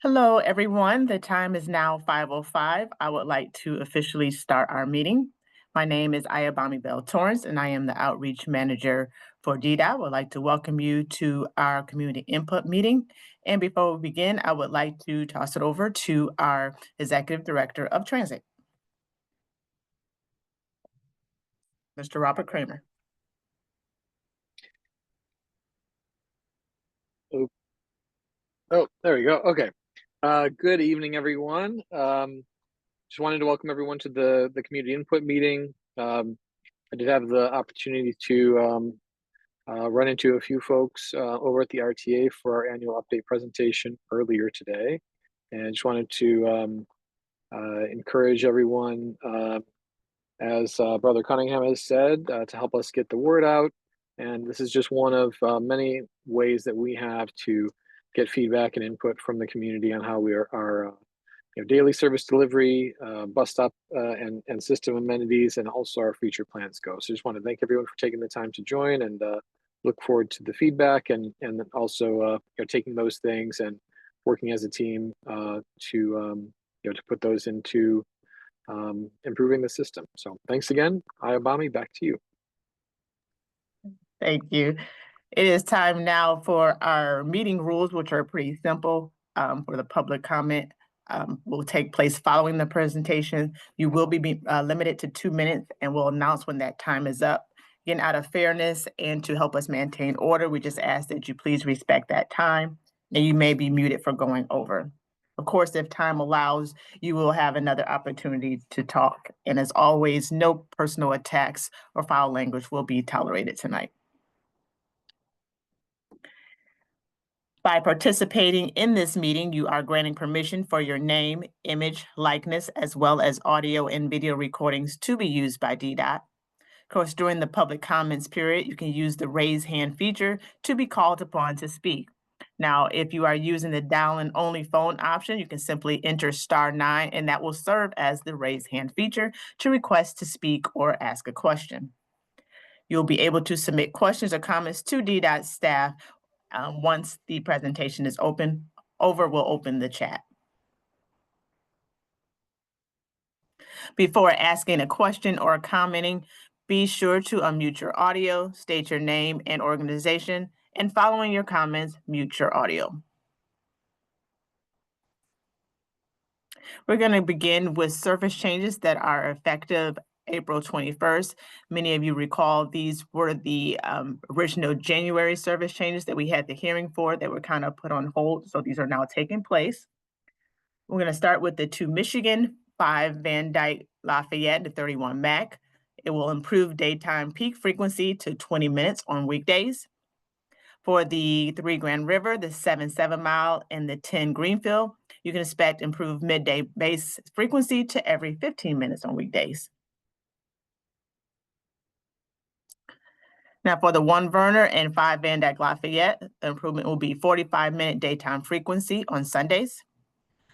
Hello, everyone. The time is now 5:05. I would like to officially start our meeting. My name is Ayabami Bell Torrance, and I am the Outreach Manager for DDOT. I would like to welcome you to our community input meeting. And before we begin, I would like to toss it over to our Executive Director of Transit, Mr. Robert Kramer. Oh, there we go. Okay. Good evening, everyone. Just wanted to welcome everyone to the community input meeting. I did have the opportunity to run into a few folks over at the RTA for our annual update presentation earlier today. And I just wanted to encourage everyone, as Brother Cunningham has said, to help us get the word out. And this is just one of many ways that we have to get feedback and input from the community on how our daily service delivery, bus stop and system amenities, and also our future plans go. So just want to thank everyone for taking the time to join, and look forward to the feedback, and also taking those things and working as a team to put those into improving the system. So thanks again. Ayabami, back to you. Thank you. It is time now for our meeting rules, which are pretty simple for the public comment. Will take place following the presentation. You will be limited to 2 minutes, and we'll announce when that time is up. Again, out of fairness and to help us maintain order, we just ask that you please respect that time, and you may be muted for going over. Of course, if time allows, you will have another opportunity to talk. And as always, no personal attacks or foul language will be tolerated tonight. By participating in this meeting, you are granting permission for your name, image, likeness, as well as audio and video recordings to be used by DDOT. Of course, during the public comments period, you can use the raise hand feature to be called upon to speak. Now, if you are using the dial-in only phone option, you can simply enter *9, and that will serve as the raise hand feature to request to speak or ask a question. You'll be able to submit questions or comments to DDOT staff once the presentation is we'll open the chat. Before asking a question or commenting, be sure to unmute your audio, state your name and organization, and following your comments, mute your audio. We're going to begin with service changes that are effective April 21st. Many of you recall these were the original January service changes that we had the hearing for that were kind of put on hold. So these are now taking place. We're going to start with the 2 Michigan, 5 Van Dyke Lafayette to 31 Mac. It will improve daytime peak frequency to 20 minutes on weekdays. For the 3 Grand River, the 7 Mile, and the 10 Greenfield, you can expect improved midday base frequency to every 15 minutes on weekdays. Now for the 1 Verner and 5 Van Dyke Lafayette, the improvement will be 45-minute daytime frequency on Sundays.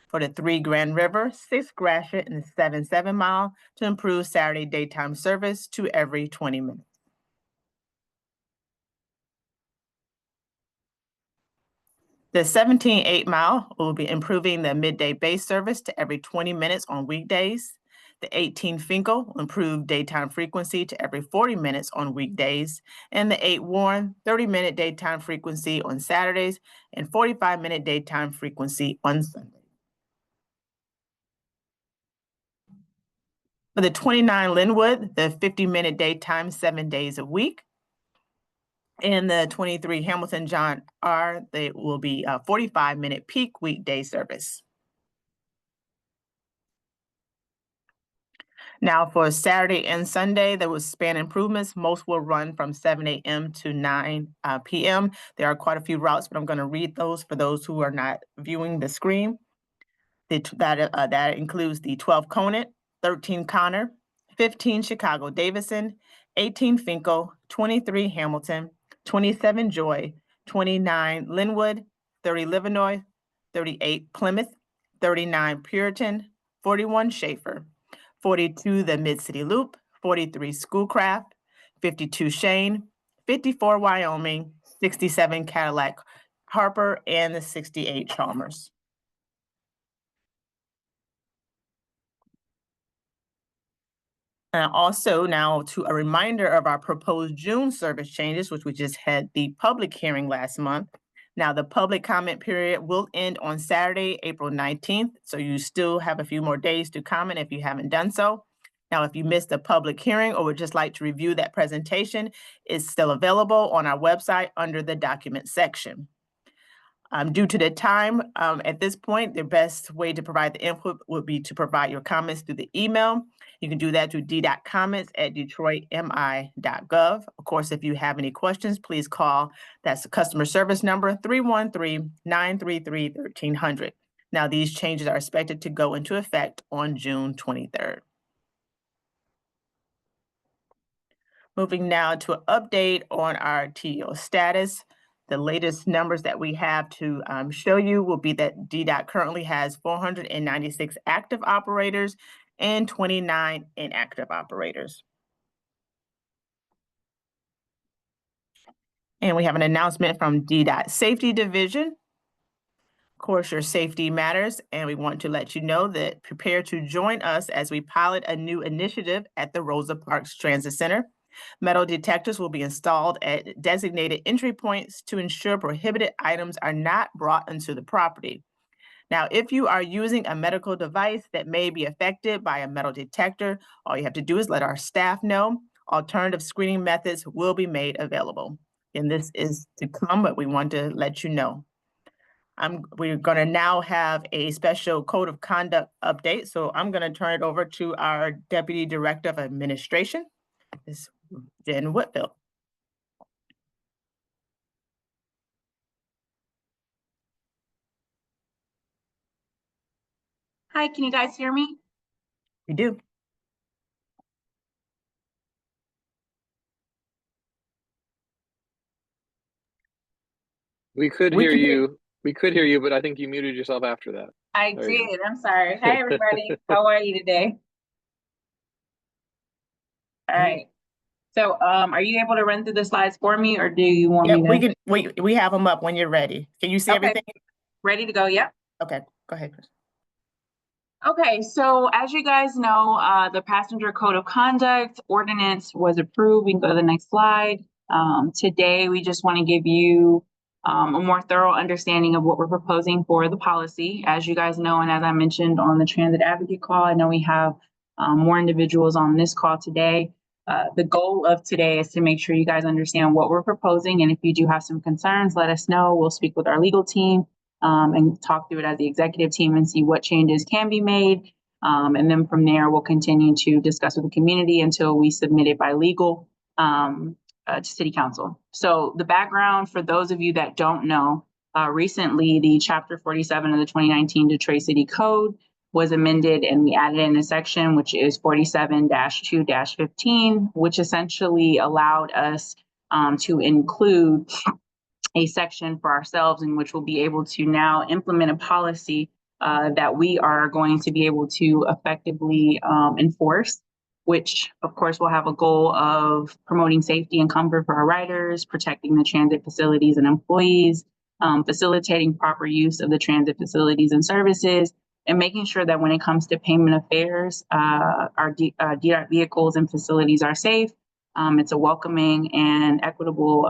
For the 3 Grand River, 6 Gratiot, and the 7 Mile to improve Saturday daytime service to every 20 minutes. The 17 8 Mile will be improving the midday base service to every 20 minutes on weekdays. The 18 Finkel will improve daytime frequency to every 40 minutes on weekdays. And the 8 Warren, 30-minute daytime frequency on Saturdays and 45-minute daytime frequency on Sundays. For the 29 Linwood, the 50-minute daytime, 7 days a week. And the 23 Hamilton John R, they will be a 45-minute peak weekday service. Now for Saturday and Sunday, there was span improvements. Most will run from 7 a.m. to 9 p.m. There are quite a few routes, but I'm going to read those for those who are not viewing the screen. That includes the 12 Conant, 13 Connor, 15 Chicago Davidson, 18 Finkel, 23 Hamilton, 27 Joy, 29 Linwood, 30 Livernois, 38 Plymouth, 39 Puritan, 41 Schaefer, 42 the Mid-City Loop, 43 Schoolcraft, 52 Shane, 54 Wyoming, 67 Cadillac Harper, and the 68 Chalmers. Also now to a reminder of our proposed June service changes, which we just had the public hearing last month. Now, the public comment period will end on Saturday, April 19th. So you still have a few more days to comment if you haven't done so. Now, if you missed the public hearing or would just like to review that presentation, it's still available on our website under the document section. Due to the time, at this point, the best way to provide the input would be to provide your comments through the email. You can do that through d.comments@detroitmi.gov. Of course, if you have any questions, please call. That's the customer service number 313-933-1300. Now, these changes are expected to go into effect on June 23rd. Moving now to an update on our TO status. The latest numbers that we have to show you will be that DDOT currently has 496 active operators and 29 inactive operators. And we have an announcement from DDOT Safety Division. Of course, your safety matters, and we want to let you know that prepare to join us as we pilot a new initiative at the Rosa Parks Transit Center. Metal detectors will be installed at designated entry points to ensure prohibited items are not brought into the property. Now, if you are using a medical device that may be affected by a metal detector, all you have to do is let our staff know. Alternative screening methods will be made available. And this is to come, but we want to let you know. We're going to now have a special code of conduct update. So I'm going to turn it over to our Deputy Director of Administration, Ms. Jen Whitfield. Hi, can you guys hear me? We do. We could hear you. We could hear you, but I think you muted yourself after that. I There you did. I'm sorry. Hi, everybody. How are you today? All right. So, are you able to run through the slides for me, or do you want Yeah, me to? we have them up when you're ready. Can you see Okay. everything? Ready to go? Yep. Okay, go ahead, Chris. Okay, so as you guys know, the passenger code of conduct ordinance was approved. We can go to the next slide. Today, we just want to give you a more thorough understanding of what we're proposing for the policy. As you guys know, and as I mentioned on the transit advocate call, I know we have more individuals on this call today. The goal of today is to make sure you guys understand what we're proposing. And if you do have some concerns, let us know. We'll speak with our legal team and talk through it as the executive team and see what changes can be made. And then from there, we'll continue to discuss with the community until we submit it by legal to City Council. So the background for those of you that don't know, recently the Chapter 47 of the 2019 Detroit City Code was amended, and we added in a section which is 47-2-15, which essentially allowed us to include a section for ourselves in which we'll be able to now implement a policy that we are going to be able to effectively enforce, which of course will have a goal of promoting safety and comfort for our riders, protecting the transit facilities and employees, facilitating proper use of the transit facilities and services, and making sure that when it comes to payment of fares, our DDOT vehicles and facilities are safe. It's a welcoming and equitable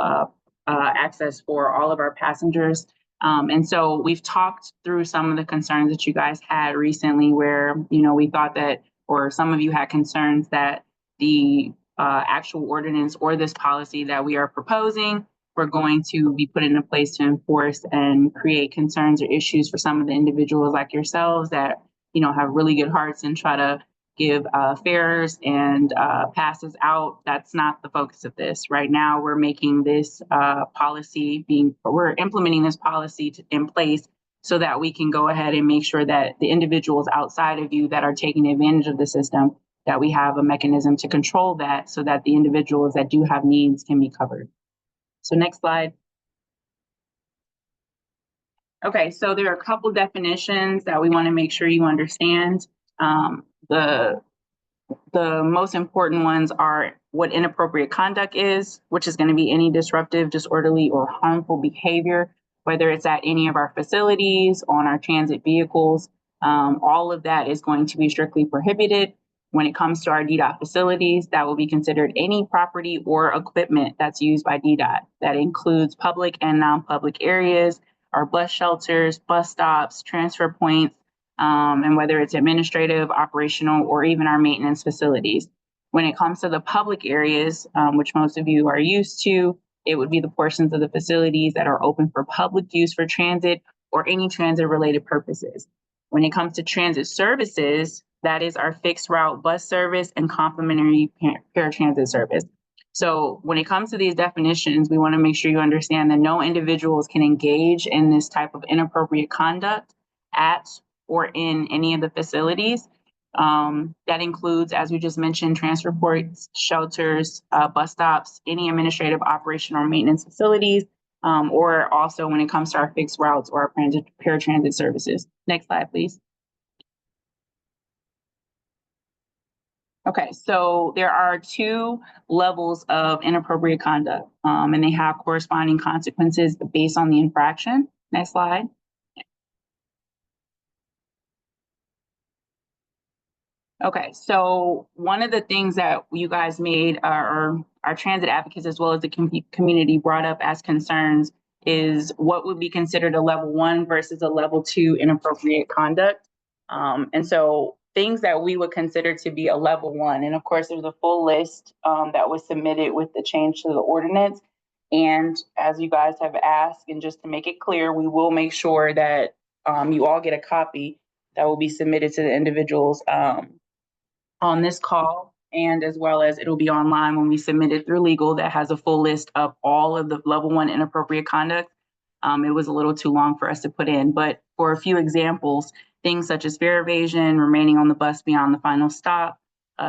access for all of our passengers. And so we've talked through some of the concerns that you guys had recently where, you know, we thought that, or some of you had concerns that the actual ordinance or this policy that we are proposing were going to be put into place to enforce and create concerns or issues for some of the individuals like yourselves that, you know, have really good hearts and try to give fares and passes out. That's not the focus of this. Right now, we're making this we're implementing this policy in place so that we can go ahead and make sure that the individuals outside of you that are taking advantage of the system, that we have a mechanism to control that so that the individuals that do have needs can be covered. So next slide. Okay, so there are a couple definitions that we want to make sure you understand. The most important ones are what inappropriate conduct is, which is going to be any disruptive, disorderly, or harmful behavior, whether it's at any of our facilities, on our transit vehicles. All of that is going to be strictly prohibited. When it comes to our DDOT facilities, that will be considered any property or equipment that's used by DDOT. That includes public and non-public areas, our bus shelters, bus stops, transfer points, and whether it's administrative, operational, or even our maintenance facilities. When it comes to the public areas, which most of you are used to, it would be the portions of the facilities that are open for public use for transit or any transit-related purposes. When it comes to transit services, that is our fixed route bus service and complimentary paratransit service. So when it comes to these definitions, we want to make sure you understand that no individuals can engage in this type of inappropriate conduct at or in any of the facilities. That includes, as we just mentioned, transfer points, shelters, bus stops, any administrative operation or maintenance facilities, or also when it comes to our fixed routes or our paratransit services. Next slide, please. Okay, so there are two levels of inappropriate conduct, and they have corresponding consequences based on the infraction. Next slide. Okay, so one of the things that you guys made, or our transit advocates as well as the community brought up as concerns, is what would be considered a level 1 versus a level 2 inappropriate conduct. And so things that we would consider to be a level 1, and of course there's a full list that was submitted with the change to the ordinance. And as you guys have asked, and just to make it clear, we will make sure that you all get a copy that will be submitted to the individuals on this call, and as well as it'll be online when we submit it through legal, that has a full list of all of the level 1 inappropriate conduct. It was a little too long for us to put in, but for a few examples, things such as fare evasion, remaining on the bus beyond the final stop,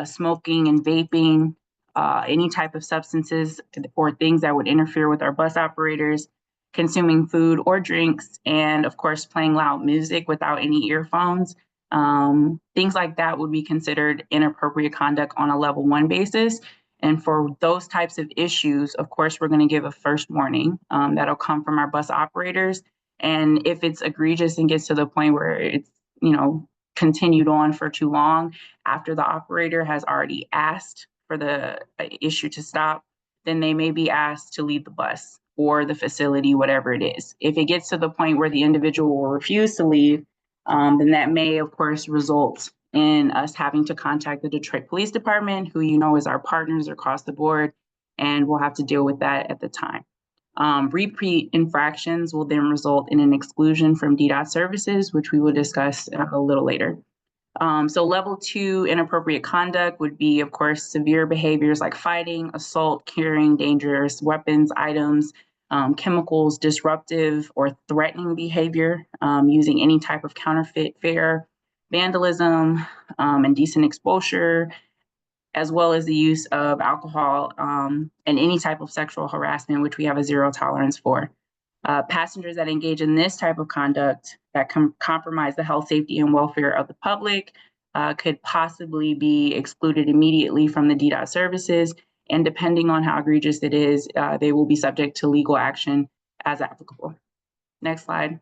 smoking and vaping, any type of substances or things that would interfere with our bus operators, consuming food or drinks, and of course, playing loud music without any earphones. Things like that would be considered inappropriate conduct on a level 1 basis. And for those types of issues, of course, we're going to give a first warning that'll come from our bus operators. And if it's egregious and gets to the point where it's, continued on for too long after the operator has already asked for the issue to stop, then they may be asked to leave the bus or the facility, whatever it is. If it gets to the point where the individual will refuse to leave, then that may, of course, result in us having to contact the Detroit Police Department, who is our partners across the board, and we'll have to deal with that at the time. Repeat infractions will then result in an exclusion from DDOT services, which we will discuss a little later. So level 2 inappropriate conduct would be, of course, severe behaviors like fighting, assault, carrying dangerous weapons, items, chemicals, disruptive or threatening behavior, using any type of counterfeit fare, vandalism, indecent exposure, as well as the use of alcohol and any type of sexual harassment, which we have a zero tolerance for. Passengers that engage in this type of conduct that compromise the health, safety, and welfare of the public could possibly be excluded immediately from the DDOT services. And depending on how egregious it is, they will be subject to legal action as applicable. Next slide.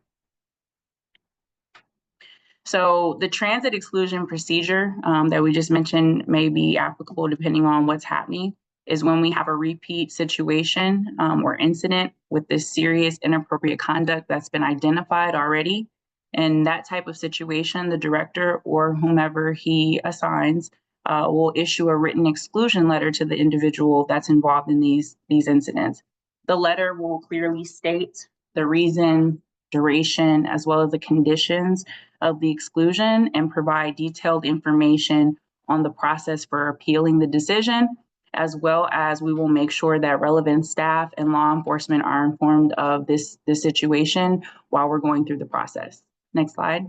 So the transit exclusion procedure that we just mentioned may be applicable depending on what's happening, is when we have a repeat situation or incident with this serious inappropriate conduct that's been identified already. In that type of situation, the director or whomever he assigns will issue a written exclusion letter to the individual that's involved in these incidents. The letter will clearly state the reason, duration, as well as the conditions of the exclusion, and provide detailed information on the process for appealing the decision, as well as we will make sure that relevant staff and law enforcement are informed of this situation while we're going through the process. Next slide.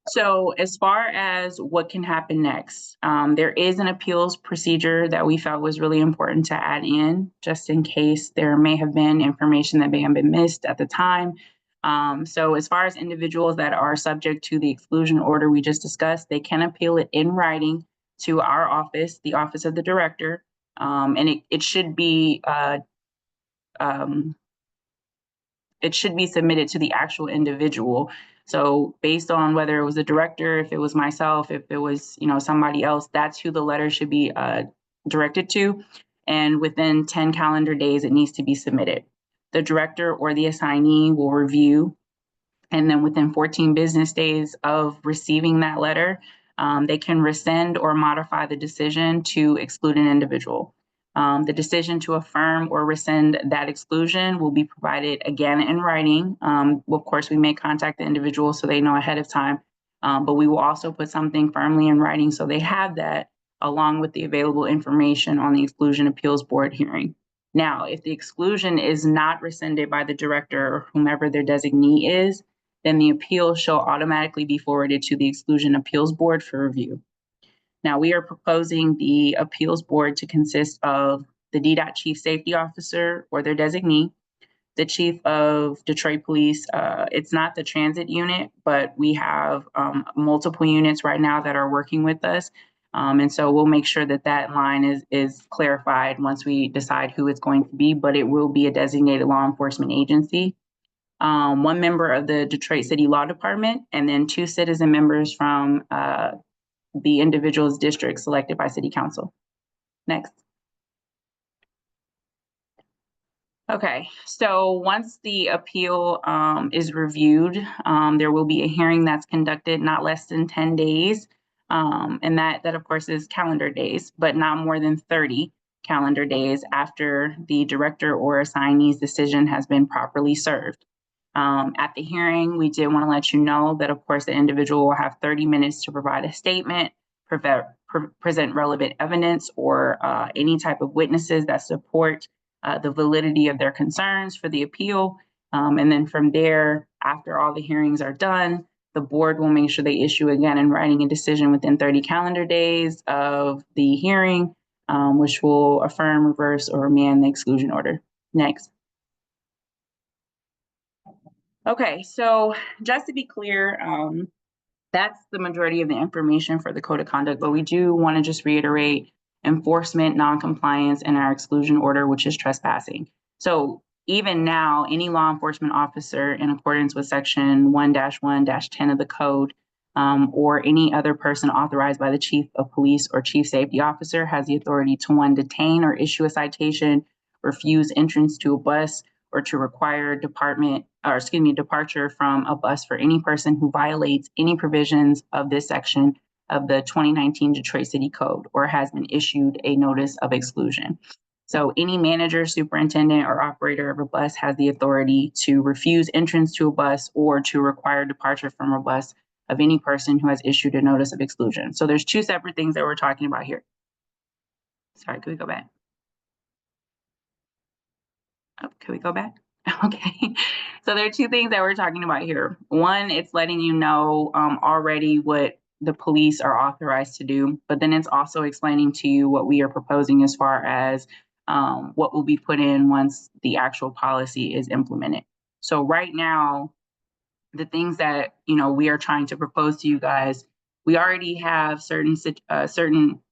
So as far as what can happen next, there is an appeals procedure that we felt was really important to add in, just in case there may have been information that may have been missed at the time. So as far as individuals that are subject to the exclusion order we just discussed, they can appeal it in writing to our office, the Office of the Director, and it should be submitted to the actual individual So based on whether it was the director, if it was myself, if it was, somebody else, that's who the letter should be directed to. And within 10 calendar days, it needs to be submitted. The director or the assignee will review, and then within 14 business days of receiving that letter, they can rescind or modify the decision to exclude an individual. The decision to affirm or rescind that exclusion will be provided again in writing. Of course, we may contact the individual so they know ahead of time, but we will also put something firmly in writing so they have that along with the available information on the Exclusion Appeals Board hearing. Now, if the exclusion is not rescinded by the director or whomever their designee is, then the appeal shall automatically be forwarded to the Exclusion Appeals Board for review. Now, we are proposing the appeals board to consist of the DDOT Chief Safety Officer or their designee, the Chief of Detroit Police. It's not the transit unit, but we have multiple units right now that are working with us. And so we'll make sure that that line is clarified once we decide who it's going to be, but it will be a designated law enforcement agency. One member of the Detroit City Law Department, and then 2 citizen members from the individual's district selected by City Council. Next. Okay, so once the appeal is reviewed, there will be a hearing that's conducted not less than 10 days. And that of course is calendar days, but not more than 30 calendar days after the director or assignee's decision has been properly served. At the hearing, we did want to let you know that, of course, the individual will have 30 minutes to provide a statement, present relevant evidence, or any type of witnesses that support the validity of their concerns for the appeal. And then from there, after all the hearings are done, the board will make sure they issue again in writing a decision within 30 calendar days of the hearing, which will affirm, reverse, or remand the exclusion order. Next. Okay, so just to be clear, that's the majority of the information for the code of conduct, but we do want to just reiterate enforcement, noncompliance, and our exclusion order, which is trespassing. So even now, any law enforcement officer in accordance with section 1-1-10 of the code, or any other person authorized by the chief of police or chief safety officer has the authority to 1, detain or issue a citation, refuse entrance to a bus, or to require departure from a bus for any person who violates any provisions of this section of the 2019 Detroit City Code or has been issued a notice of exclusion. So any manager, superintendent, or operator of a bus has the authority to refuse entrance to a bus or to require departure from a bus of any person who has issued a notice of exclusion. So there's 2 separate things that we're talking about here. Sorry, can we go back? Oh, can we go back? Okay, so there are 2 things that we're talking about here. One, it's letting you know already what the police are authorized to do, but then it's also explaining to you what we are proposing as far as what will be put in once the actual policy is implemented. So right now, the things that we are trying to propose to you guys, we already have certain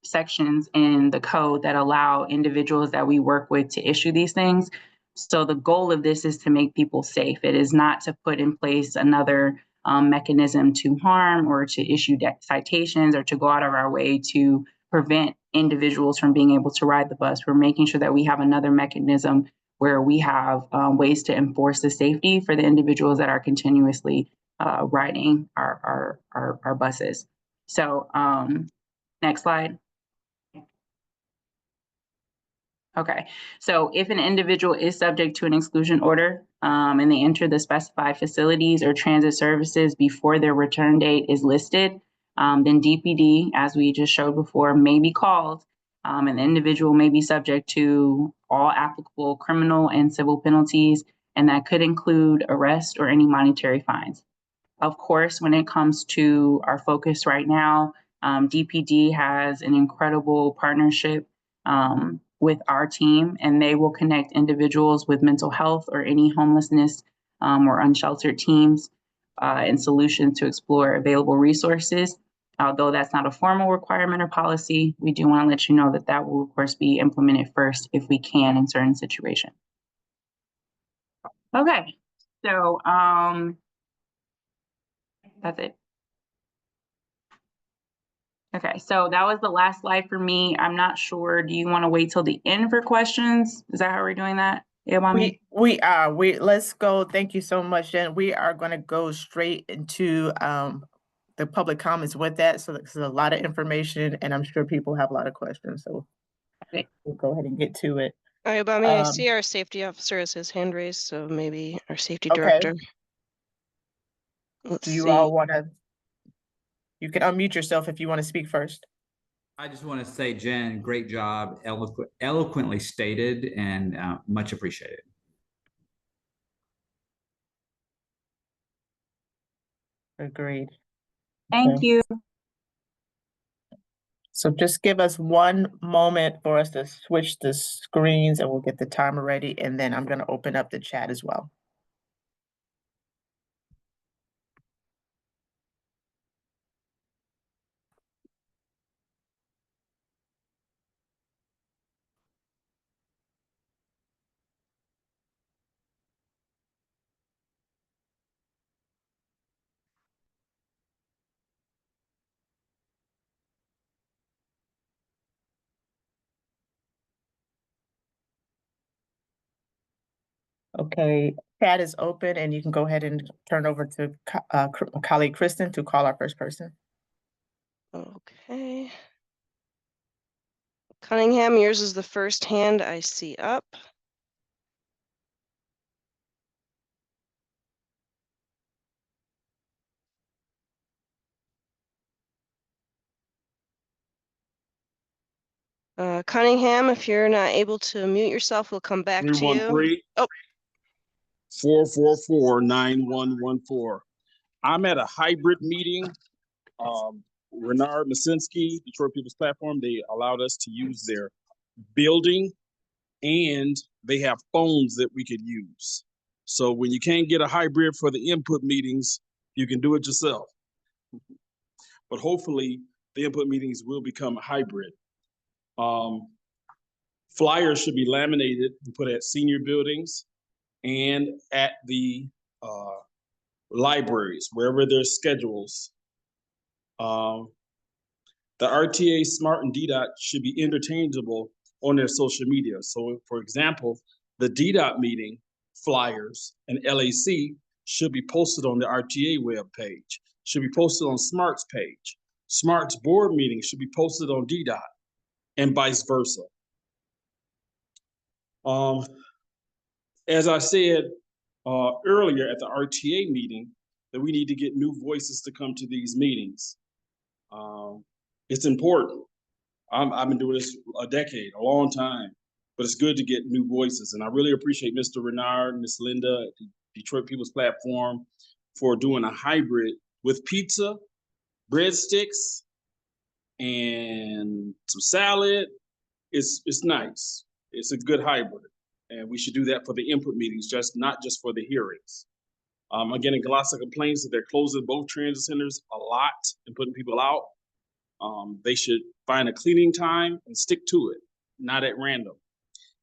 sections in the code that allow individuals that we work with to issue these things. So the goal of this is to make people safe. It is not to put in place another mechanism to harm or to issue citations or to go out of our way to prevent individuals from being able to ride the bus. We're making sure that we have another mechanism where we have ways to enforce the safety for the individuals that are continuously riding our buses. So next slide. Okay, so if an individual is subject to an exclusion order and they enter the specified facilities or transit services before their return date is listed, then DPD, as we just showed before, may be called, and the individual may be subject to all applicable criminal and civil penalties, and that could include arrest or any monetary fines. Of course, when it comes to our focus right now, DPD has an incredible partnership with our team, and they will connect individuals with mental health or any homelessness or unsheltered teams and solutions to explore available resources. Although that's not a formal requirement or policy, we do want to let you know that that will, of course, be implemented first if we can in certain situations. Okay, so That's it. Okay, so that was the last slide for me. I'm not sure. Do you want to wait till the end for questions? Is that how we're doing that? Let's go. Thank you so much, Jen. We are going to go straight into the public comments with that. So there's a lot of information, and I'm sure people have a lot of questions. So we'll go ahead and get to it. All right, Bobby, I see our safety officer has his hand raised, so maybe our safety Okay. director. Do you all want to? You can unmute yourself if you want to speak first. I just want to say, Jen, great job, eloquently stated, and much appreciated. Agreed. Thank you. So just give us one moment for us to switch the screens and we'll get the timer ready. And then I'm going to open up the chat as well. Okay, chat is open and you can go ahead and turn over to colleague Kristen to call our first person. Okay. Cunningham, yours is the first hand I see up. Cunningham, if you're not able to mute yourself, we'll come back to you. 313 Oh. 444-9114. I'm at a hybrid meeting. Renard Masinski, Detroit People's Platform, they allowed us to use their building and they have phones that we could use. So when you can't get a hybrid for the input meetings, you can do it yourself. But hopefully the input meetings will become a hybrid. Flyers should be laminated and put at senior buildings and at the libraries, wherever there's schedules. The RTA, SMART, and DDOT should be interchangeable on their social media. So, for example, the DDOT meeting flyers and LAC should be posted on the RTA web page, should be posted on SMART's page. SMART's board meeting should be posted on DDOT and vice versa. As I said earlier at the RTA meeting, that we need to get new voices to come to these meetings. It's important. I've been doing this a decade, a long time, but it's good to get new voices. And I really appreciate Mr. Renard and Ms. Linda at the Detroit People's Platform for doing a hybrid with pizza, breadsticks, and some salad. It's nice. It's a good hybrid. And we should do that for the input meetings, not just for the hearings. I'm getting lots of complaints that they're closing both transit centers a lot and putting people out. They should find a cleaning time and stick to it, not at random.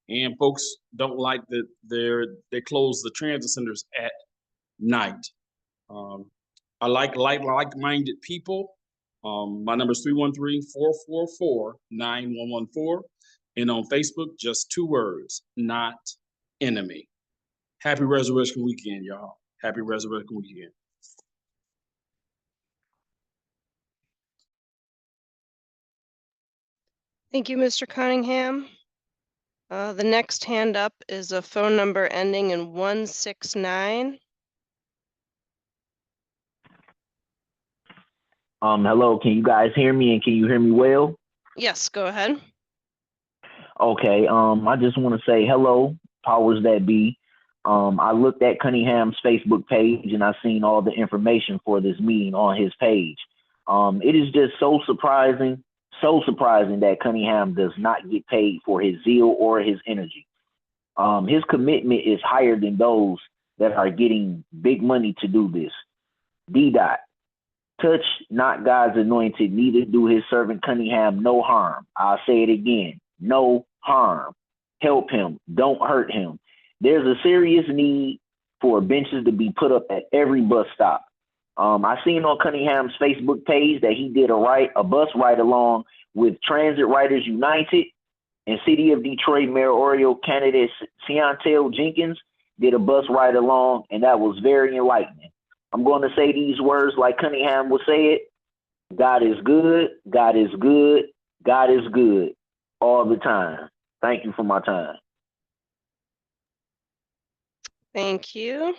And folks don't like that they close the transit centers at night. I like like-minded people. My number is 313-444-9114. And on Facebook, just 2 words, not enemy. Happy Resurrection Weekend, y'all. Happy Resurrection Weekend. Thank you, Mr. Cunningham. The next hand up is a phone number ending in 169. Hello, can you guys hear me and can you hear me well? Yes, go ahead. Okay, I just want to say hello, powers that be. I looked at Cunningham's Facebook page and I seen all the information for this meeting on his page. It is just so surprising that Cunningham does not get paid for his zeal or his energy. His commitment is higher than those that are getting big money to do this. DDOT, touch not God's anointed, neither do his servant Cunningham no harm. I'll say it again, no harm. Help him, don't hurt him. There's a serious need for benches to be put up at every bus stop. I seen on Cunningham's Facebook page that he did a bus ride along with Transit Riders United, and City of Detroit mayoral candidate Ciantel Jenkins did a bus ride along, and that was very enlightening. I'm going to say these words like Cunningham would say it. God is good, God is good, God is good all the time. Thank you for my time. Thank you.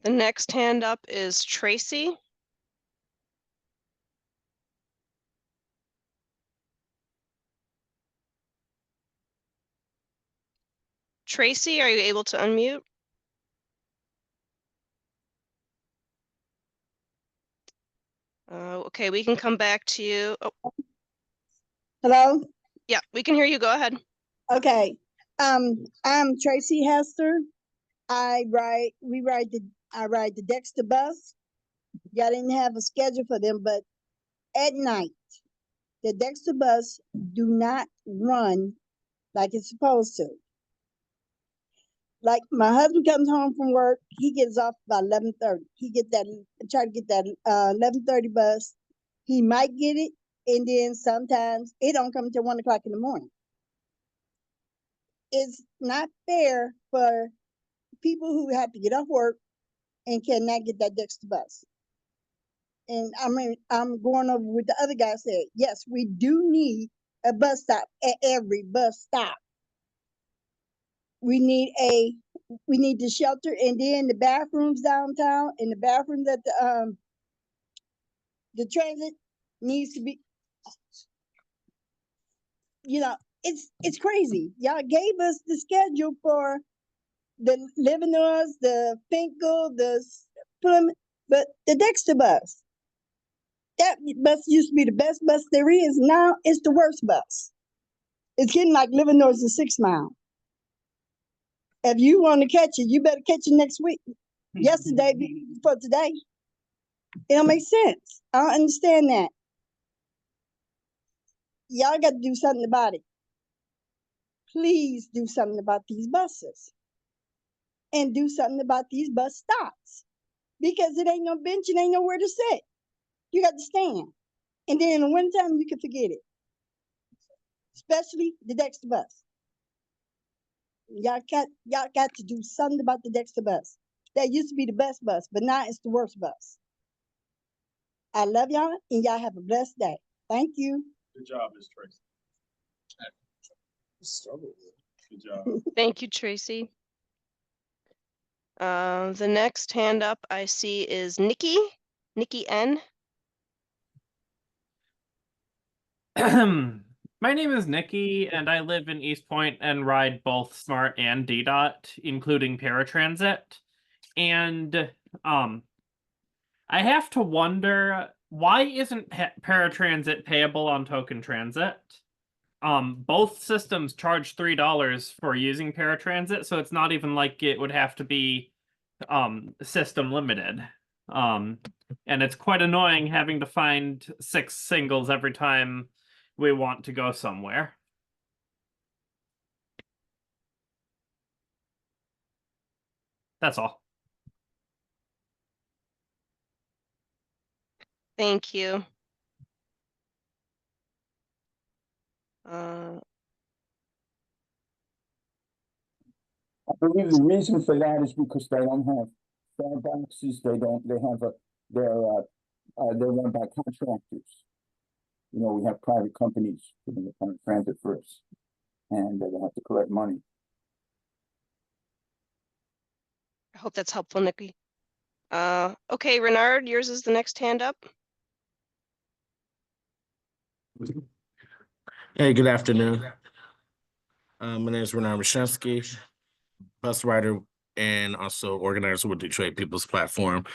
The next hand up is Tracy. Tracy, are you able to unmute? Okay, we can come back to you. Oh, Hello? yeah, we can hear you. Go ahead. Okay. I'm Tracy Hester. I ride the Dexter bus. Y'all didn't have a schedule for them, but at night, the Dexter bus do not run like it's supposed to. Like my husband comes home from work, he gets off about 11:30. Try to get that 11:30 bus. He might get it, and then sometimes it don't come until 1 o'clock in the morning. It's not fair for people who have to get off work and cannot get that Dexter bus. And I mean, I'm going over what the other guy said. Yes, we do need a bus stop at every bus stop. We need the shelter, and then the bathrooms downtown, and the bathrooms at the transit needs to be, it's crazy. Y'all gave us the schedule for the Livernois, the Finkel, the Plymouth, but the Dexter bus, that bus used to be the best bus there is. Now it's the worst bus. It's getting like Livernois is 6 Mile. If you want to catch it, you better catch it next week. Yesterday before today. It don't make sense. I don't understand that. Y'all got to do something about it. Please do something about these buses. And do something about these bus stops. Because it ain't no bench, it ain't nowhere to sit. You got to stand. And then in the wintertime, you can forget it. Especially the Dexter bus. Y'all got to do something about the Dexter bus. That used to be the best bus, but now it's the worst bus. I love y'all, and y'all have a blessed day. Thank you. Good job, Ms. Tracy. Good job. Thank you, Tracy. The next hand up I see is Nikki N. My name is Nikki, and I live in East Point and ride both SMART and DDOT, including paratransit. And I have to wonder, why isn't paratransit payable on token transit? Both systems charge $3 for using paratransit, so it's not even like it would have to be system limited. And it's quite annoying having to find 6 singles every time we want to go somewhere. That's all. Thank you. I believe the reason for that is because they don't have fare boxes. They have they're run by contractors. You know, we have private companies putting the kind of transit first, and they have to collect money. I hope that's helpful, Nikki. Okay, Renard, yours is the next hand up. Hey, good afternoon. My name is Renard Mashensky, bus rider and also organizer with Detroit People's Platform.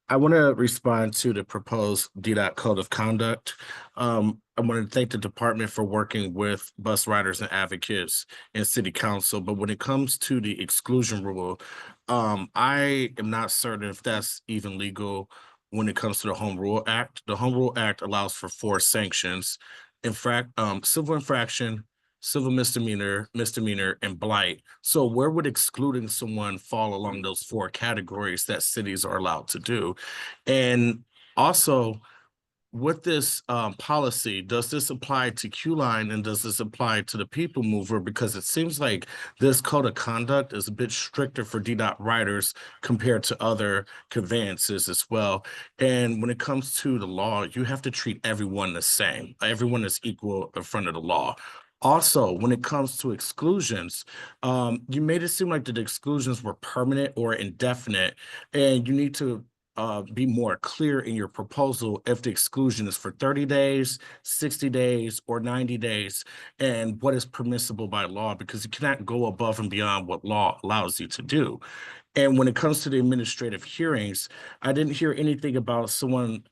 I want to respond to the proposed DDOT Code of Conduct. I want to thank the department for working with bus riders and advocates and city council. But when it comes to the exclusion rule, I am not certain if that's even legal when it comes to the Home Rule Act. The Home Rule Act allows for 4 sanctions: civil infraction, civil misdemeanor, and blight. So where would excluding someone fall along those 4 categories that cities are allowed to do? And also, with this policy, does this apply to Q-Line and does this apply to the people mover? Because it seems like this code of conduct is a bit stricter for DDOT riders compared to other conveyances as well. And when it comes to the law, you have to treat everyone the same. Everyone is equal in front of the law. Also, when it comes to exclusions, you made it seem like the exclusions were permanent or indefinite, and you need to be more clear in your proposal if the exclusion is for 30 days, 60 days, or 90 days, and what is permissible by law, because you cannot go above and beyond what law allows you to do. And when it comes to the administrative hearings, I didn't hear anything about someone.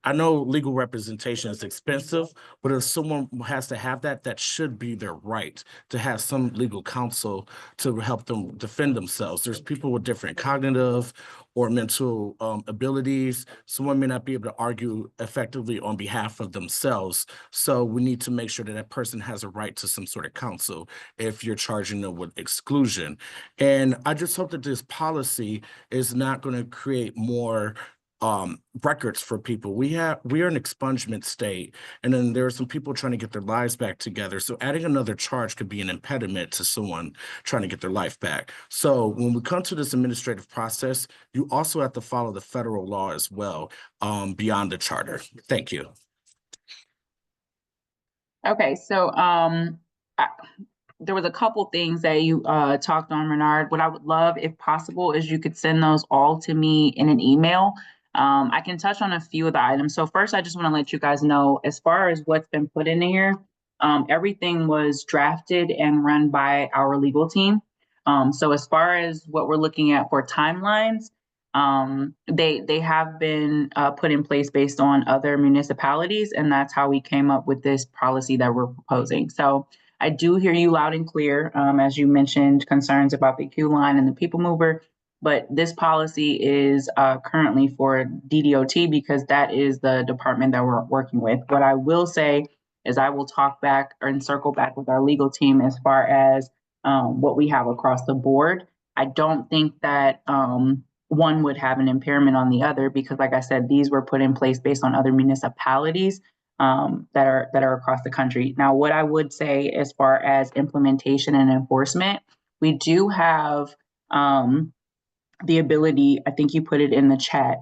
I know legal representation is expensive, but if someone has to have that, that should be their right to have some legal counsel to help them defend themselves. There's people with different cognitive or mental abilities. Someone may not be able to argue effectively on behalf of themselves. So we need to make sure that that person has a right to some sort of counsel if you're charging them with exclusion. And I just hope that this policy is not going to create more records for people. We are an expungement state, and then there are some people trying to get their lives back together. So adding another charge could be an impediment to someone trying to get their life back. So when we come to this administrative process, you also have to follow the federal law as well, beyond the charter. Thank you. Okay, so there was a couple things that you talked on, Renard. What I would love, if possible, is you could send those all to me in an email. I can touch on a few of the items. So first, I just want to let you guys know, as far as what's been put in here, everything was drafted and run by our legal team. So as far as what we're looking at for timelines, they have been put in place based on other municipalities, and that's how we came up with this policy that we're proposing. So I do hear you loud and clear, as you mentioned, concerns about the Q line and the people mover. But this policy is currently for DDOT because that is the department that we're working with. What I will say is I will talk back and circle back with our legal team as far as what we have across the board. I don't think that one would have an impairment on the other because, like I said, these were put in place based on other municipalities that are across the country. Now, what I would say as far as implementation and enforcement, we do have the ability, I think you put it in the chat,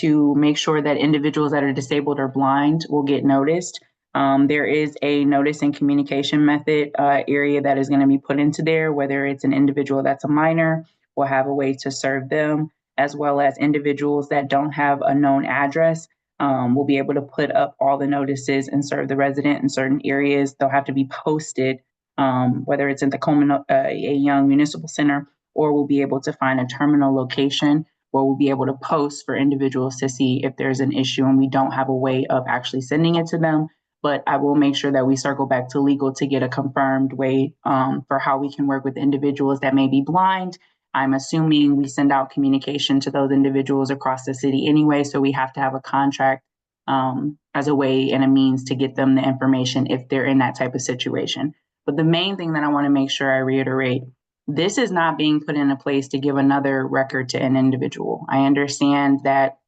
to make sure that individuals that are disabled or blind will get noticed. There is a notice and communication method area that is going to be put into there, whether it's an individual that's a minor, we'll have a way to serve them, as well as individuals that don't have a known address. We'll be able to put up all the notices and serve the resident in certain areas. They'll have to be posted, whether it's in the Coleman A. Young Municipal Center, or we'll be able to find a terminal location where we'll be able to post for individuals to see if there's an issue and we don't have a way of actually sending it to them. But I will make sure that we circle back to legal to get a confirmed way for how we can work with individuals that may be blind. I'm assuming we send out communication to those individuals across the city anyway, so we have to have a contract as a way and a means to get them the information if they're in that type of situation. But the main thing that I want to make sure I reiterate, this is not being put into place to give another record to an individual. I understand that,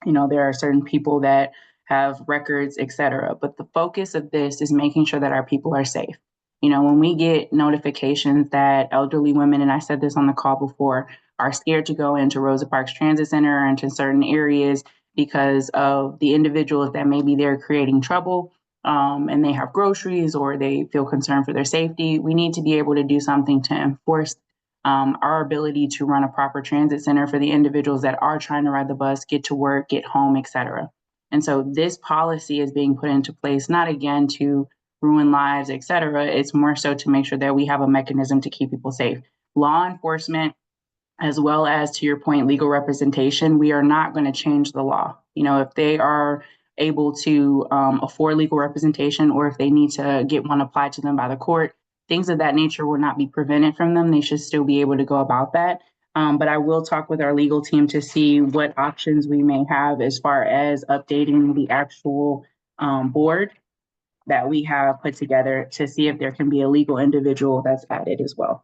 there are certain people that have records, et cetera, but the focus of this is making sure that our people are safe. When we get notifications that elderly women, and I said this on the call before, are scared to go into Rosa Parks Transit Center or into certain areas because of the individuals that may be there creating trouble, and they have groceries or they feel concerned for their safety, we need to be able to do something to enforce our ability to run a proper transit center for the individuals that are trying to ride the bus, get to work, get home, et cetera. And so this policy is being put into place, not again to ruin lives, et cetera. It's more so to make sure that we have a mechanism to keep people safe. Law enforcement, as well as, to your point, legal representation, we are not going to change the law. If they are able to afford legal representation, or if they need to get one applied to them by the court, things of that nature will not be prevented from them. They should still be able to go about that. But I will talk with our legal team to see what options we may have as far as updating the actual board. that we have put together to see if there can be a legal individual that's added as well.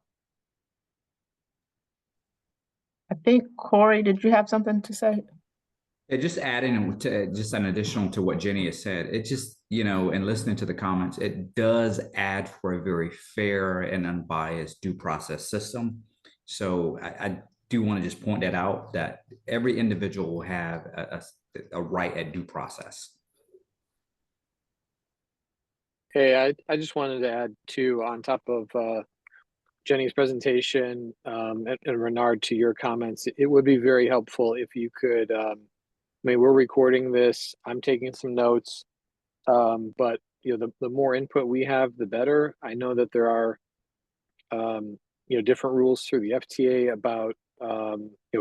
I think, Corey, did you have something to say? Yeah, just adding to just an additional to what Jenny has said, it just, and listening to the comments, it does add for a very fair and unbiased due process system. So I do want to just point that out, that every individual will have a right at due process. Hey, I just wanted to add too, on top of Jenny's presentation, and Renard, to your comments, it would be very helpful if you could, I mean, we're recording this, I'm taking some notes, but the more input we have, the better. I know that there are, different rules through the FTA about,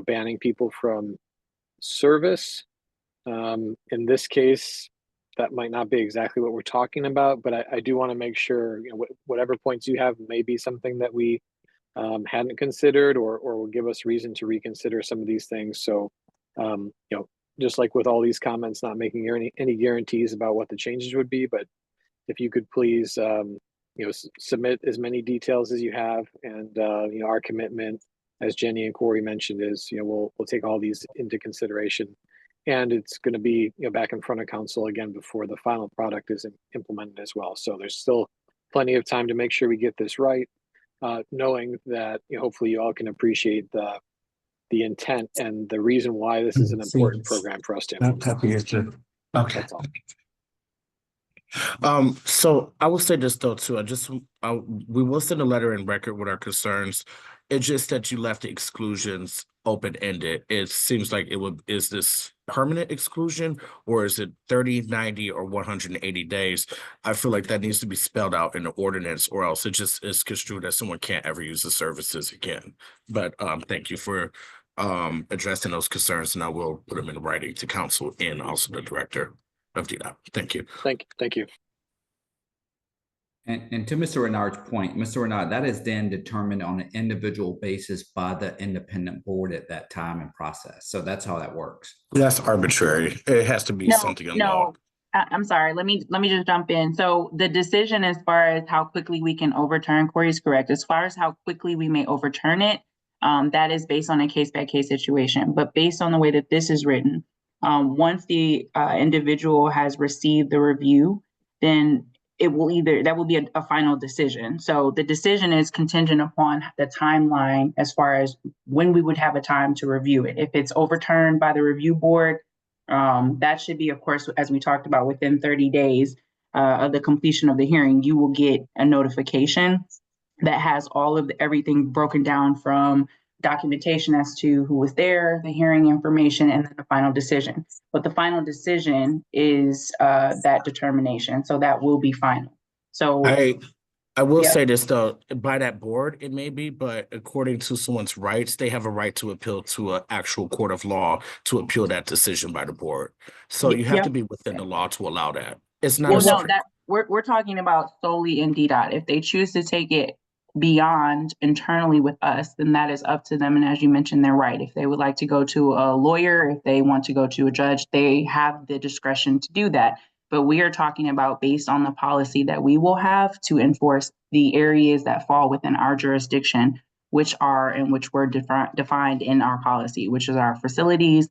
banning people from service. In this case, that might not be exactly what we're talking about, but I do want to make sure, whatever points you have may be something that we hadn't considered, or will give us reason to reconsider some of these things. So, just like with all these comments, not making any guarantees about what the changes would be, but if you could please, submit as many details as you have, and our commitment, as Jenny and Corey mentioned, is we'll take all these into consideration, and it's going to be back in front of council again before the final product is implemented as well. So there's still plenty of time to make sure we get this right, knowing that hopefully you all can appreciate the intent and the reason why this is an important program for us to implement. Okay. That's all. So I will say this though too. We will send a letter in record with our concerns. It's just that you left the exclusions open-ended. It seems like is this permanent exclusion, or is it 30, 90, or 180 days? I feel like that needs to be spelled out in the ordinance, or else it just is construed that someone can't ever use the services again. But thank you for addressing those concerns, and I will put them in writing to council and also the director of DDOT. Thank you. Thank you. And to Mr. Renard's point, Mr. Renard, that is then determined on an individual basis by the independent board at that time and process. So that's how that works. That's arbitrary. It has to be something in law. I'm sorry. Let me just jump in. So the decision as far as how quickly we can overturn, Corey is correct. As far as how quickly we may overturn it, that is based on a case-by-case situation. But based on the way that this is written, once the individual has received the review, then that will be a final decision. So the decision is contingent upon the timeline as far as when we would have a time to review it. If it's overturned by the review board, that should be, of course, as we talked about, within 30 days of the completion of the hearing, you will get a notification that has all of everything broken down from documentation as to who was there, the hearing information, and then the final decision. But the final decision is that determination. So that will be final. So I will say this though, by that board, it may be, but according to someone's rights, they have a right to appeal to an actual court of law to appeal that decision by the board. So you have to be within the law to allow that. It's not we're talking about solely in DDOT. If they choose to take it beyond internally with us, then that is up to them. And as you mentioned, they're right. If they would like to go to a lawyer, if they want to go to a judge, they have the discretion to do that. But we are talking about based on the policy that we will have to enforce the areas that fall within our jurisdiction, which were defined in our policy, which is our facilities,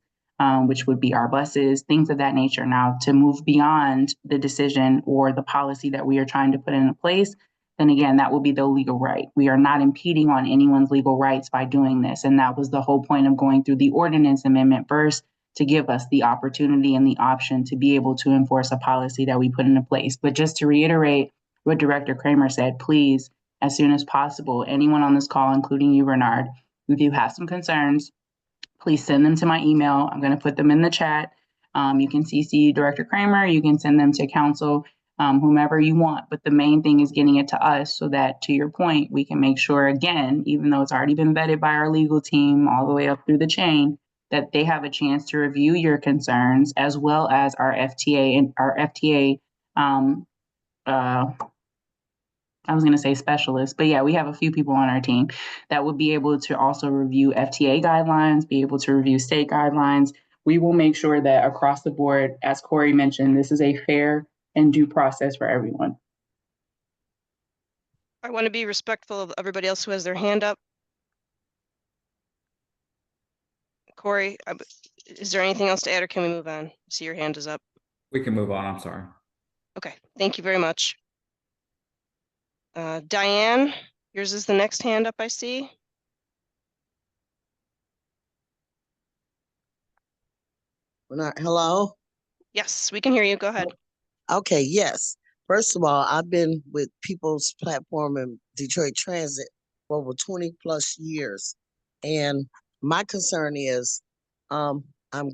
which would be our buses, things of that nature. Now, to move beyond the decision or the policy that we are trying to put into place, then again, that will be the legal right. We are not impeding on anyone's legal rights by doing this. And that was the whole point of going through the ordinance amendment first, to give us the opportunity and the option to be able to enforce a policy that we put into place. But just to reiterate what Director Kramer said, please, as soon as possible, anyone on this call, including you, Renard, if you have some concerns, please send them to my email. I'm going to put them in the chat. You can CC Director Kramer, you can send them to council, whomever you want. But the main thing is getting it to us so that, to your point, we can make sure, again, even though it's already been vetted by our legal team all the way up through the chain, that they have a chance to review your concerns, as well as our FTA and our FTA, I was going to say specialists, but yeah, we have a few people on our team that would be able to also review FTA guidelines, be able to review state guidelines. We will make sure that across the board, as Corey mentioned, this is a fair and due process for everyone. I want to be respectful of everybody else who has their hand up. Corey, is there anything else to add or can we move on? I see your hand is up. We can move on. I'm sorry. Okay, thank you very much. Diane, yours is the next hand up I see. Hello? Yes, we can hear you. Go ahead. Okay, yes. First of all, I've been with People's Platform and Detroit Transit for over 20 plus years. And my concern is, I'm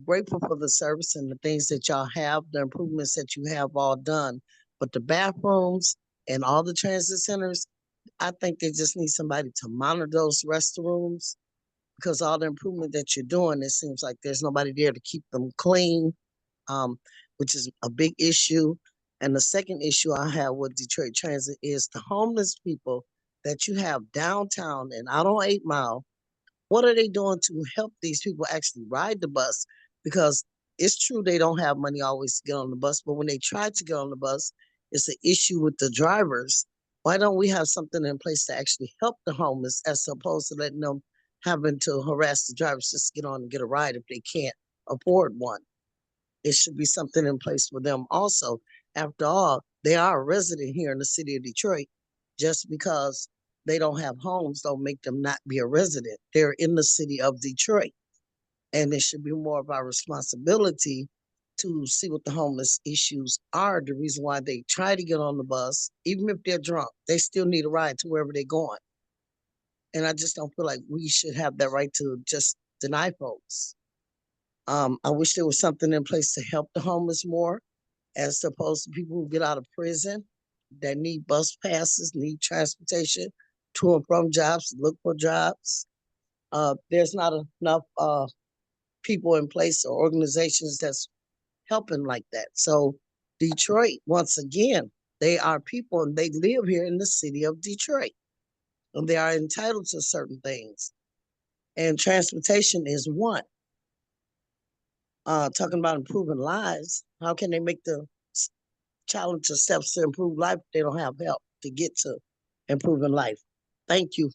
grateful for the service and the things that y'all have, the improvements that you have all done. But the bathrooms and all the transit centers, I think they just need somebody to monitor those restrooms, because all the improvement that you're doing, it seems like there's nobody there to keep them clean, which is a big issue. And the second issue I have with Detroit Transit is the homeless people that you have downtown and out on 8 Mile. What are they doing to help these people actually ride the bus? Because it's true they don't have money always to get on the bus, but when they try to get on the bus, it's an issue with the drivers. Why don't we have something in place to actually help the homeless as opposed to letting them having to harass the drivers just to get on and get a ride if they can't afford one? It should be something in place for them also. After all, they are a resident here in the city of Detroit. Just because they don't have homes don't make them not be a resident. They're in the city of Detroit. And it should be more of our responsibility to see what the homeless issues are, the reason why they try to get on the bus. Even if they're drunk, they still need a ride to wherever they're going. And I just don't feel like we should have that right to just deny folks. I wish there was something in place to help the homeless more, as opposed to people who get out of prison that need bus passes, need transportation to and from jobs, look for jobs. There's not enough people in place or organizations that's helping like that. So Detroit, once again, they are people and they live here in the city of Detroit. And they are entitled to certain things. And transportation is one. Talking about improving lives, how can they make the challenge of steps to improve life if they don't have help to get to improving life? Thank you.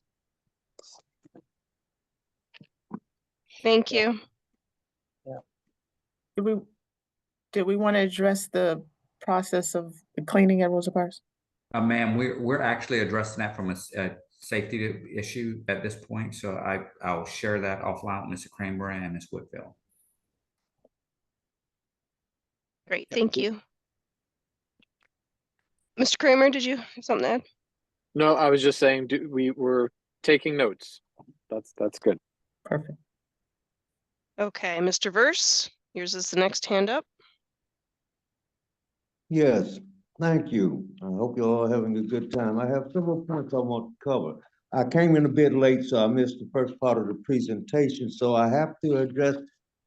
Thank you. Did we want to address the process of the cleaning at Rosa Parks? Ma'am, we're actually addressing that from a safety issue at this point. So I'll share that offline with Mr. Kramer and Ms. Whitfield. Great, thank you. Mr. Kramer, did you have something to add? No, I was just saying we were taking notes. That's good. Perfect. Okay, Mr. Verse, yours is the next hand up. Yes, thank you. I hope you're all having a good time. I have several points I want to cover. I came in a bit late, so I missed the first part of the presentation. So I have to address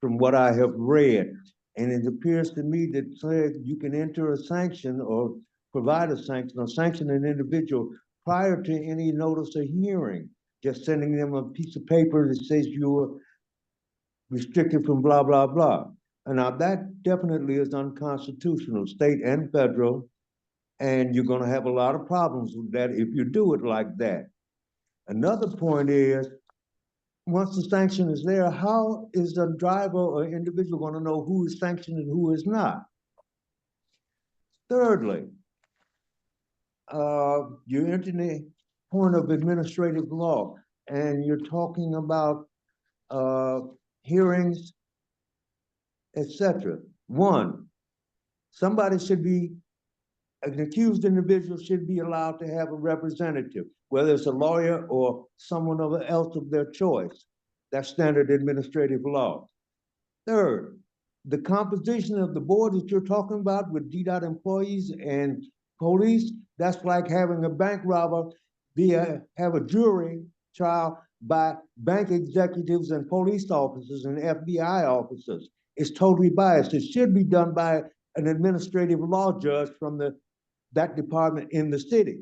from what I have read. And it appears to me that says you can enter a sanction or provide a sanction or sanction an individual prior to any notice of hearing. Just sending them a piece of paper that says you're restricted from blah, blah, blah. And now that definitely is unconstitutional, state and federal, and you're going to have a lot of problems with that if you do it like that. Another point is, once the sanction is there, how is the driver or individual going to know who is sanctioned and who is not? Thirdly, you're entering the point of administrative law, and you're talking about hearings, etc. One, somebody should be, an accused individual should be allowed to have a representative, whether it's a lawyer or someone else of their choice. That's standard administrative law. Third, the composition of the board that you're talking about with DDOT employees and police, that's like having a bank robber have a jury trial by bank executives and police officers and FBI officers. It's totally biased. It should be done by an administrative law judge from that department in the city.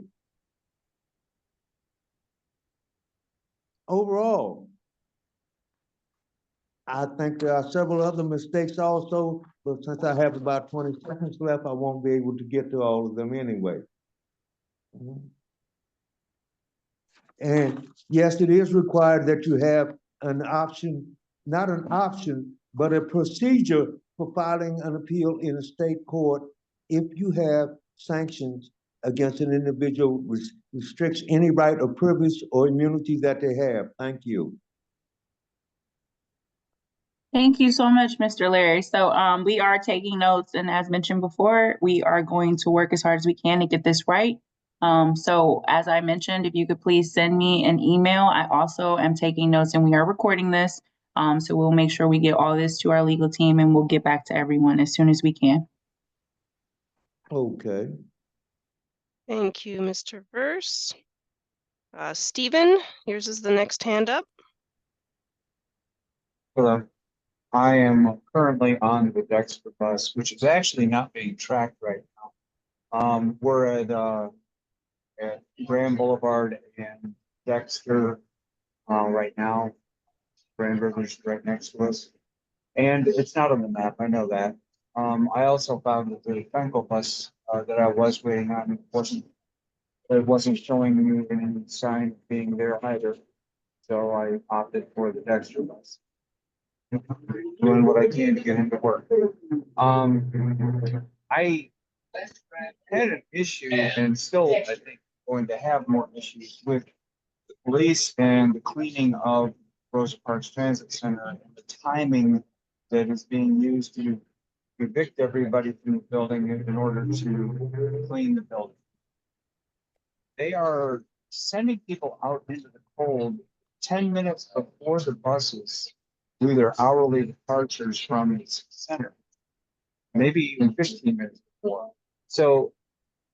Overall, I think there are several other mistakes also, but since I have about 20 seconds left, I won't be able to get to all of them anyway. And yes, it is required that you have an option, not an option, but a procedure for filing an appeal in a state court if you have sanctions against an individual restricts any right or privilege or immunity that they have. Thank you. Thank you so much, Mr. Larry. So we are taking notes, and as mentioned before, we are going to work as hard as we can to get this right. So as I mentioned, if you could please send me an email. I also am taking notes, and we are recording this. So we'll make sure we get all this to our legal team, and we'll get back to everyone as soon as we can. Okay. Thank you, Mr. Verse. Stephen, yours is the next hand up. Hello. I am currently on the Dexter bus, which is actually not being tracked right now. We're at Grand Boulevard and Dexter right now. Grand River's right next to us. And it's not on the map, I know that. I also found that the Fenkel bus that I was waiting on wasn't showing me any sign of being there either. So I opted for the Dexter bus. Doing what I can to get into work. I had an issue and still, I think, going to have more issues with the police and the cleaning of Rosa Parks Transit Center and the timing that is being used to evict everybody from the building in order to clean the building. They are sending people out into the cold 10 minutes before the buses do their hourly departures from the center, maybe even 15 minutes before. So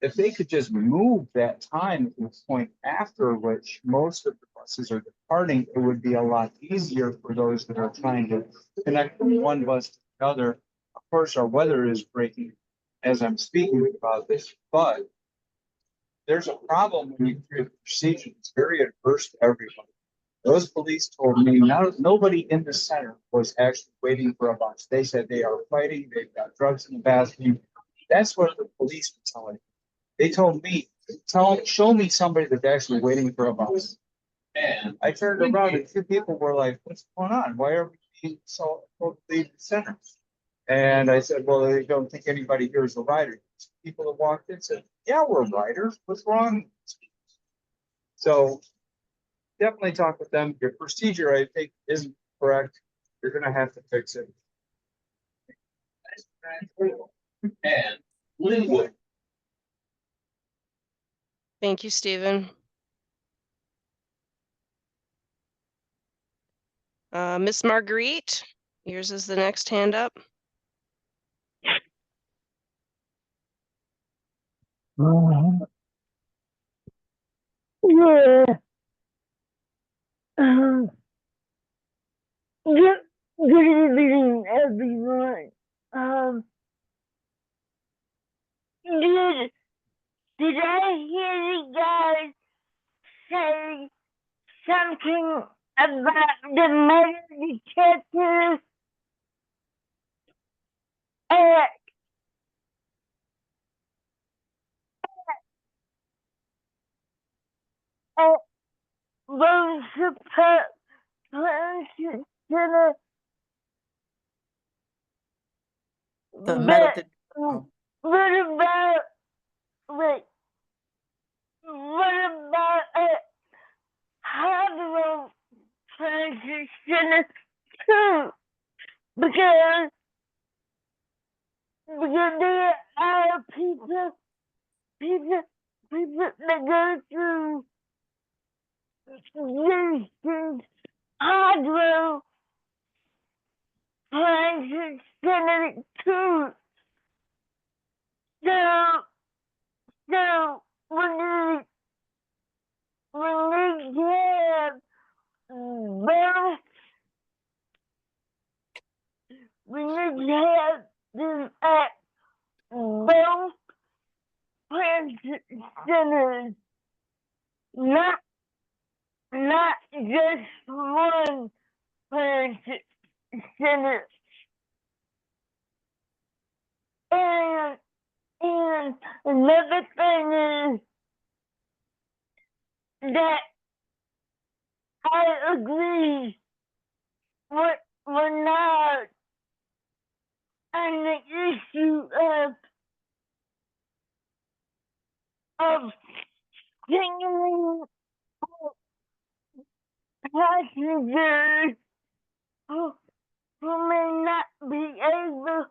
if they could just move that time to the point after which most of the buses are departing, it would be a lot easier for those that are trying to connect from one bus to the other. Of course, our weather is breaking as I'm speaking about this, but there's a problem when you create a procedure. It's very adverse to everyone. Those police told me nobody in the center was actually waiting for a bus. They said they are fighting, they've got drugs in the bathroom. That's what the police were telling me. They told me, show me somebody that's actually waiting for a bus. And I turned around and two people were like, what's going on? Why are we being so told to leave the center? And I said, well, they don't think anybody here is a rider. People that walked in said, yeah, we're riders. What's wrong? So definitely talk with them. Your procedure, I think, isn't correct. You're going to have to fix it. And Linwood. Thank you, Stephen. Miss Marguerite, yours is the next hand up. Yeah. Good evening, everyone. Did I hear you guys say something about the metal detectors? Rosa Parks Transit Center. The metal What about, wait, what about Hardware Transit Center too? Because there are people that go through these Hardware Transit Center too. So when we have both, we need to have them at both transit centers, not just one transit center. And another thing is that I agree we're not on the issue of singling passengers who may not be able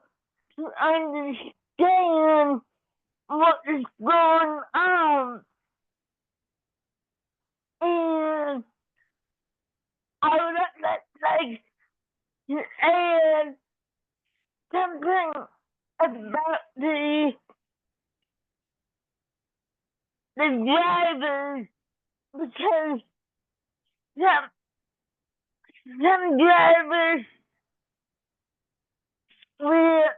to understand what is going on. And I would like to add something about the drivers, because some drivers we're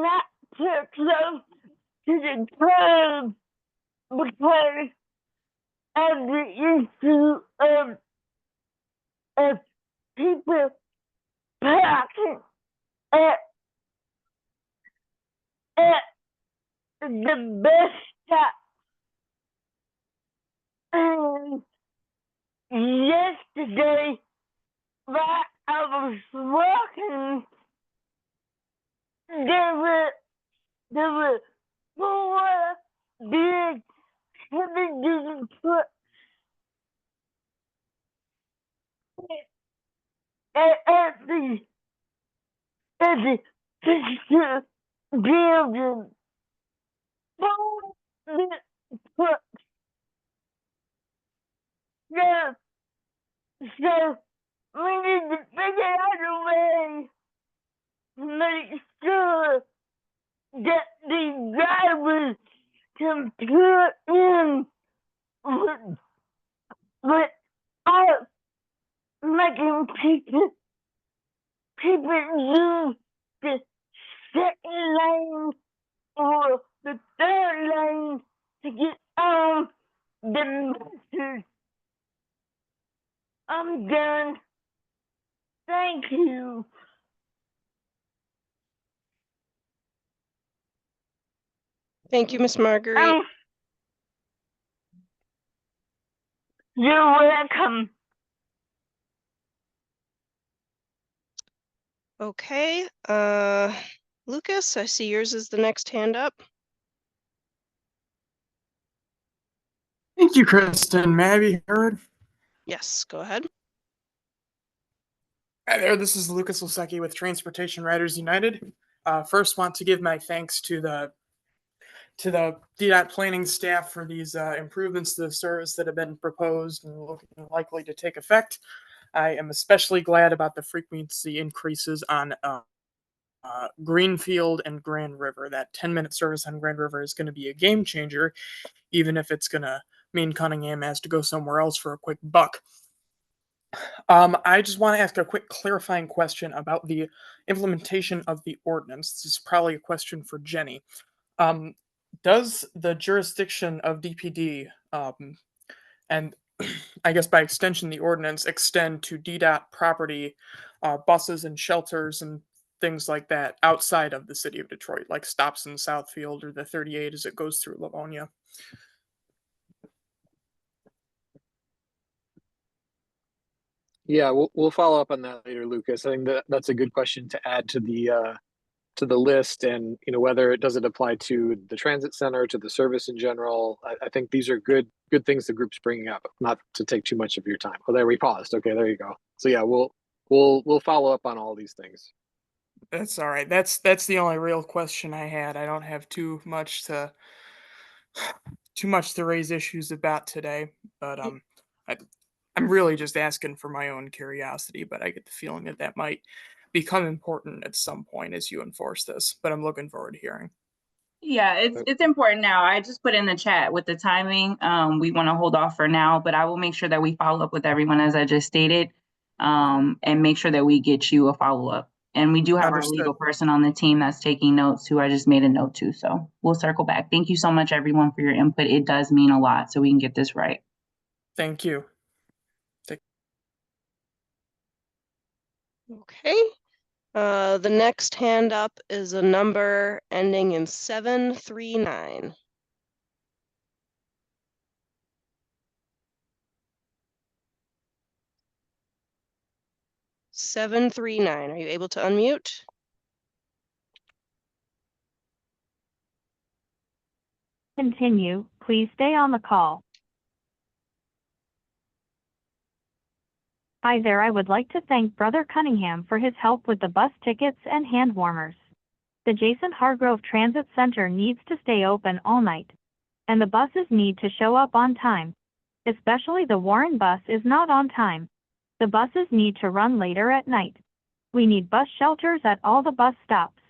not too close to the curb because of the issue of people parking at the bus stop. And yesterday, while I was walking, there were 4 big heavy-duty trucks at the picture building. 4 big trucks. So we need to figure out a way to make sure that the drivers can put in without making people use the second lane or the third lane to get on the buses. I'm done. Thank you. Thank you, Miss Marguerite. You're welcome. Okay, Lucas, I see yours is the next hand up. Thank you, Kristen. May I be heard? Yes, go ahead. Hi there, this is Lucas Lasecki with Transportation Riders United. First, want to give my thanks to the DDOT planning staff for these improvements to the service that have been proposed and looking likely to take effect. I am especially glad about the frequency increases on Greenfield and Grand River. That 10-minute service on Grand River is going to be a game changer, even if it's going to mean Cunningham has to go somewhere else for a quick buck. I just want to ask a quick clarifying question about the implementation of the ordinance. This is probably a question for Jenny. Does the jurisdiction of DPD, and I guess by extension the ordinance, extend to DDOT property, buses and shelters and things like that outside of the city of Detroit, like stops in Southfield or the 38 as it goes through Livonia? Yeah, we'll follow up on that later, Lucas. I think that's a good question to add to the list, and whether it does apply to the transit center, to the service in general. I think these are good things the group's bringing up. Not to take too much of your time. Oh, there we paused. Okay, there you go. So yeah, we'll follow up on all these things. That's all right. That's the only real question I had. I don't have too much to raise issues about today, but I'm really just asking for my own curiosity, but I get the feeling that might become important at some point as you enforce this, but I'm looking forward to hearing. Yeah, it's important now. I just put in the chat with the timing. We want to hold off for now, but I will make sure that we follow up with everyone as I just stated, and make sure that we get you a follow-up. And we do have our legal person on the team that's taking notes who I just made a note to. So we'll circle back. Thank you so much, everyone, for your input. It does mean a lot so we can get this right. Thank you. Okay. The next hand up is a number ending in 739. 739. Are you able to unmute? Continue. Please stay on the call. Hi there. I would like to thank Brother Cunningham for his help with the bus tickets and hand warmers. The Jason Hargrove Transit Center needs to stay open all night, and the buses need to show up on time. Especially the Warren bus is not on time. The buses need to run later at night. We need bus shelters at all the bus stops.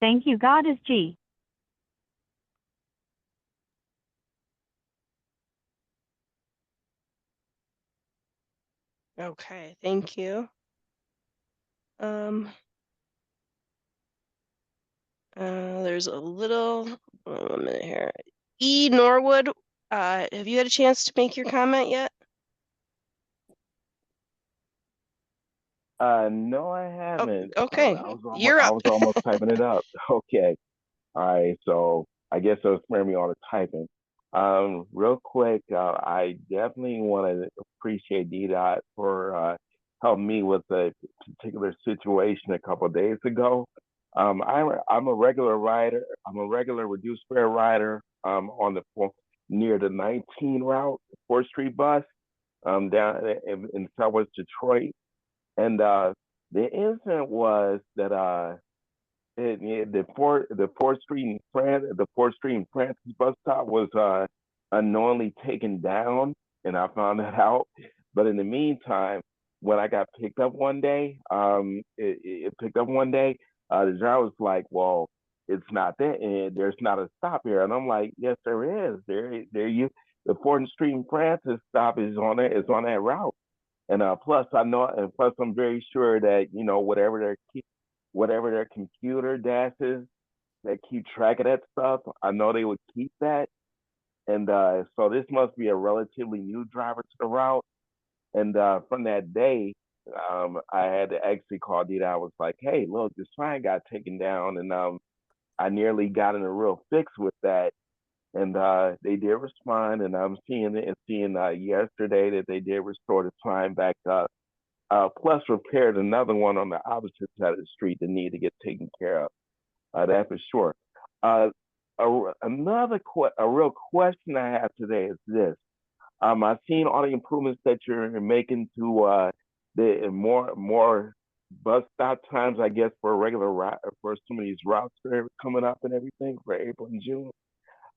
Thank you. God is G. Okay, thank you. There's a little, 1 minute here. E. Norwood, have you had a chance to make your comment yet? No, I haven't. Okay, you're I up. was almost typing it up. Okay. All right. So I guess it'll spare me all the typing. Real quick, I definitely want to appreciate DDOT for helping me with a particular situation a couple of days ago. I'm a regular rider. I'm a regular reduced fare rider on near the 19 route, 4th Street bus down in Southwest Detroit. And the incident was that the 4th Street and Francis bus stop was unknowingly taken down, and I found that out. But in the meantime, when I got picked up one day, it picked up one day. The driver was like, "Well, it's not there, and there's not a stop here." And I'm like, "Yes, there is. The 4th Street and Francis stop is on it. It's on that route." And plus, I'm very sure that whatever their computer dashes that keep track of that stuff, I know they would keep that. And so this must be a relatively new driver to the route. And from that day, I had to actually call Dita. I was like, "Hey, look, this sign got taken down," and I nearly got in a real fix with that. And they did respond, and I'm seeing yesterday that they did restore the sign back up. Plus repaired another one on the opposite side of the street that needed to get taken care of. That for sure. A real question I have today is this. I've seen all the improvements that you're making to the more bus stop times, I guess, for regular for some of these routes that are coming up and everything for April and June.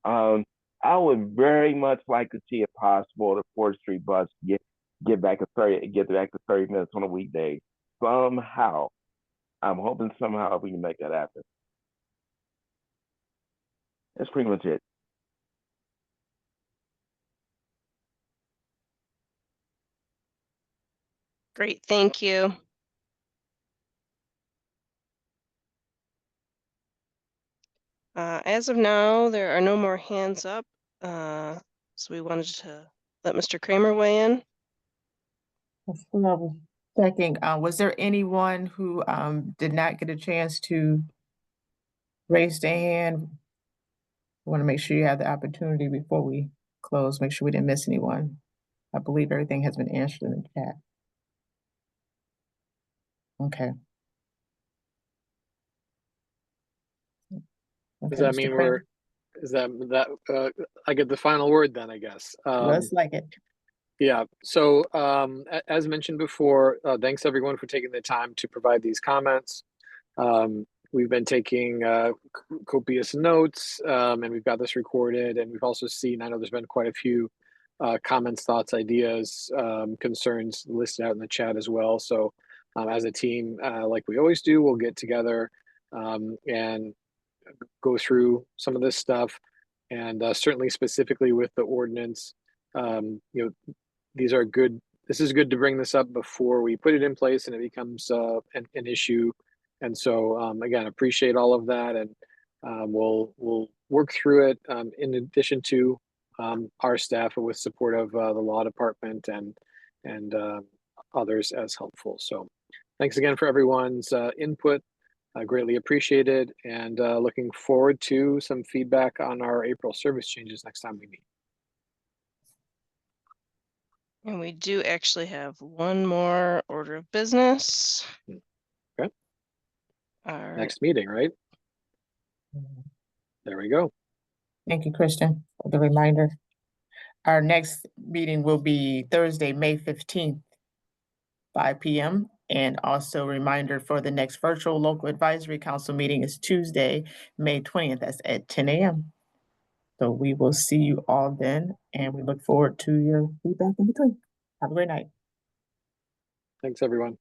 I would very much like to see it possible the 4th Street bus get back to 30 minutes on a weekday. Somehow. I'm hoping somehow we can make that happen. That's pretty much it. Great, thank you. As of now, there are no more hands up. So we wanted to let Mr. Kramer weigh in. Checking, was there anyone who did not get a chance to raise their hand? I want to make sure you have the opportunity before we close, make sure we didn't miss anyone. I believe everything has been answered in the chat. Okay. Does that mean I get the final word then, I guess? Looks like it. Yeah. So as mentioned before, thanks everyone for taking the time to provide these comments. We've been taking copious notes, and we've got this recorded, and we've also seen, I know there's been quite a few comments, thoughts, ideas, concerns listed out in the chat as well. So as a team, like we always do, we'll get together and go through some of this stuff, and certainly specifically with the ordinance, this is good to bring this up before we put it in place and it becomes an issue. And so again, appreciate all of that, and we'll work through it in addition to our staff with support of the law department and others as helpful. So Thanks again for everyone's input. Greatly appreciated, and looking forward to some feedback on our April service changes next time we meet. And we do actually have one more order of business. Okay. All right. Next meeting, right? There we go. Thank you, Christian, for the reminder. Our next meeting will be Thursday, May 15th, 5 p.m. And also a reminder for the next virtual local advisory council meeting is Tuesday, May 20th. That's at 10 a.m. So we will see you all then, and we look forward to your feedback in between. Have a great night. Thanks, everyone.